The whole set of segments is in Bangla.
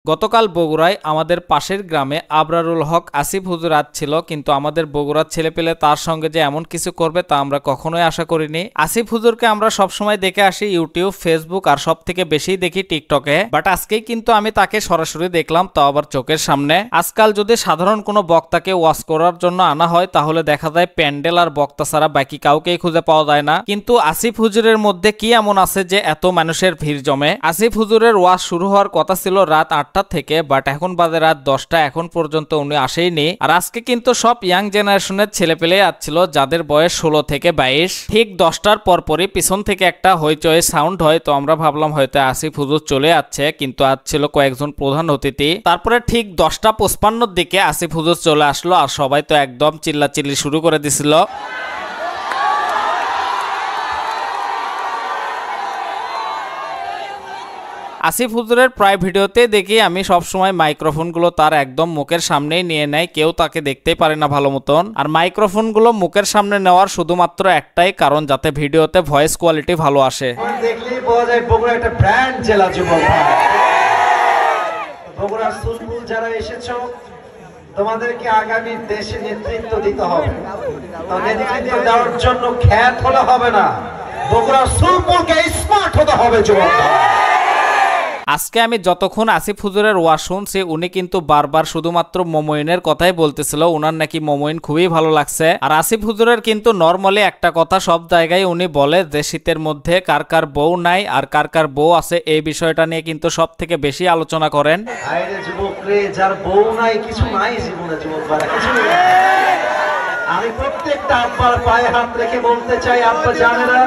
গতকাল বগুড়ায় আমাদের পাশের গ্রামে আবরারুল হক আসিফ হুজুর ছিল, কিন্তু আমাদের বগুড়ার ছেলেপেলে তার সঙ্গে যে এমন কিছু করবে তা আমরা কখনোই আশা করিনি। আসিফ হুজুরকে আমরা সবসময় দেখে আসি ইউটিউব, ফেসবুক আর সব থেকে বেশি দেখি টিকটকে, বাট আজকেই কিন্তু আমি তাকে সরাসরি দেখলাম, তাও আবার চোখের সামনে। আজকাল যদি সাধারণ কোনো বক্তাকে ওয়াজ করার জন্য আনা হয় তাহলে দেখা যায় প্যান্ডেল আর বক্তা ছাড়া বাকি কাউকেই খুঁজে পাওয়া যায় না, কিন্তু আসিফ হুজুরের মধ্যে কি এমন আছে যে এত মানুষের ভিড় জমে? আসিফ হুজুরের ওয়াজ শুরু হওয়ার কথা ছিল রাত 8টা থেকে, বাট এখন বাজে রাত 10টা, এখন পর্যন্ত উনি আসেইনি। আর আজকে কিন্তু সব ইয়াং জেনারেশনের ছেলেপেলে আসছিল যাদের বয়স 16 থেকে 22। ঠিক 10টার পরপরই পিছন থেকে একটা হইচই সাউন্ড হয়, তো আমরা ভাবলাম হয়তো আসিফ হুজুর চলে যাচ্ছে, কিন্তু আজ ছিল কয়েকজন প্রধান অতিথি। তারপরে ঠিক 10টা 55-র দিকে আসিফ হুজুর চলে আসলো, আর সবাই তো একদম চিল্লাচিল্লি শুরু করে দিছিল। আসিফ হুজুরের প্রায় ভিডিওতে দেখি আমি সবসময় মাইক্রোফোনগুলো তার একদম মুখের সামনেই নিয়ে নেয়, কেউ তাকে দেখতেই পারে না ভালো মতন। আর মাইক্রোফোনগুলো মুখের সামনে নেওয়ার শুধুমাত্র একটাই কারণ, যাতে ভিডিওতে ভয়েস কোয়ালিটি ভালো আসে। দেখলেই বোঝা যায় বগুড়া একটা ব্র্যান্ড জেলা যুবক। বগুড়া সুলপুল যারা এসেছো, তোমাদেরকে আগামী দেশে নেতৃত্ব দিতে হবে। তো নেতৃত্ব দেওয়ার জন্য খ্যাত হলে হবে না, বগুড়া সুলপুলকে স্মার্ট হতে হবে যুবক। আজকে আমি যতক্ষণ আসিফ হুজুরের ওয়াজ শুনছি, উনি কিন্তু বারবার শুধুমাত্র মোমোইনের কথাই বলতেছিল, উনার নাকি মোমোইন খুবই ভালো লাগছে। আর আসিফ হুজুরের কিন্তু নরমালি একটা কথা সব জায়গায় উনি বলে যে শীতের মধ্যে কার কার বউ নাই আর কার কার বউ আছে, এই বিষয়টা নিয়ে কিন্তু সব থেকে বেশি আলোচনা করেন। আরে যুবক রে, যার বউ নাই কিছু নাই জীবনে যুবক বাড়া, কিছু নেই। আমি প্রত্যেকটা আব্বার পায়ে হাত রেখে বলতে চাই, আব্বা জানেরা,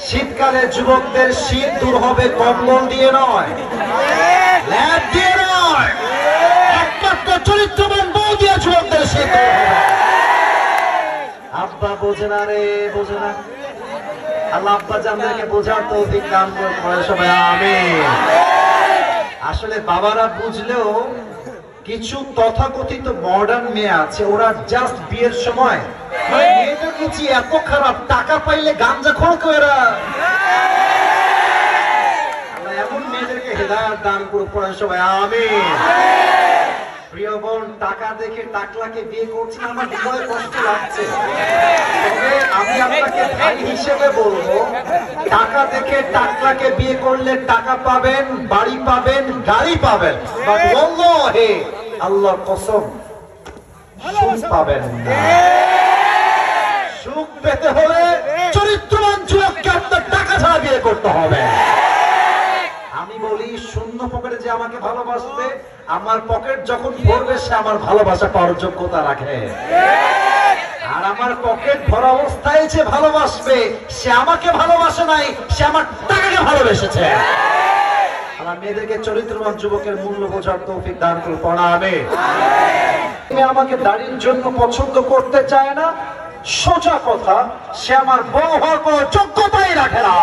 শীতকালে যুবকদের শীত দূর হবে কম্বল দিয়ে নয়, ল্যাব দিয়ে নয়, একমাত্র চরিত্রবান বউ দিয়ে যুবকদের শীত দূর হবে। আব্বা বোঝে না রে, বোঝে না। আল্লাহ আব্বা জানদেরকে বোঝার তৌফিক দান করে সবাই আমিন। আসলে বাবারা বুঝলেও কিছু তথাকথিত মডার্ন মেয়ে আছে, ওরা জাস্ট বিয়ের সময় মেয়েটা কিছু এত খারাপ, টাকা পাইলে গাঞ্জা খোরকে এরা। এমন মেয়েদেরকে হেদায়েত দান করে পড়েন সবাই আমিন। প্রিয় বোন, টাকা দেখে টাকলাকে বিয়ে করছি আমার হৃদয়ে কষ্ট লাগছে, তবে আমি আপনাকে ভাই হিসেবে বলবো, টাকা দেখে টাকলাকে বিয়ে করলে টাকা পাবেন, বাড়ি পাবেন, গাড়ি পাবেন, বাট ওয়াল্লাহি আল্লাহর কসম সুখ পাবেন না। সুখ পেতে হলে চরিত্রবান যুবককে আপনার টাকা ছাড়া বিয়ে করতে হবে। আমি বলি, শূন্য পকেটে যে আমাকে ভালোবাসবে, আমার পকেট যখন ভরবে সে আমার ভালোবাসা পাওয়ার যোগ্যতা রাখে। আর আমার পকেট ভরা অবস্থায় যে ভালোবাসবে সে আমাকে ভালোবাসে নাই, সে আমার টাকাকে ভালোবেসেছে। আমার মেয়েদেরকে চরিত্রবান যুবকের মূল্য বোঝার তৌফিক দান করুন পড়া আমিন। আমাকে দাড়ির জন্য পছন্দ করতে চায় না, সোজা কথা, সে আমার বউ হওয়ার কোনো যোগ্যতাই রাখে না।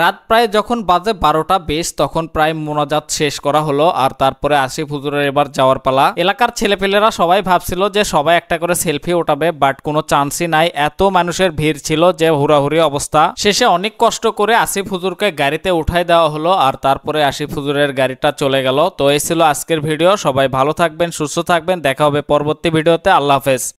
রাত প্রায় যখন বাজে 12টা 20, তখন প্রায় মোনাজাত শেষ করা হলো, আর তারপরে আসিফ হুজুরের এবার যাওয়ার পালা। এলাকার ছেলেপেলেরা সবাই ভাবছিল যে সবাই একটা করে সেলফি ওঠাবে, বাট কোনো চান্সই নাই, এত মানুষের ভিড় ছিল যে হুড়াহুড়ি অবস্থা। শেষে অনেক কষ্ট করে আসিফ হুজুরকে গাড়িতে উঠাই দেওয়া হলো, আর তারপরে আসিফ হুজুরের গাড়িটা চলে গেল। তো এই ছিল আজকের ভিডিও। সবাই ভালো থাকবেন, সুস্থ থাকবেন, দেখা হবে পরবর্তী ভিডিওতে। আল্লাহ হাফেজ।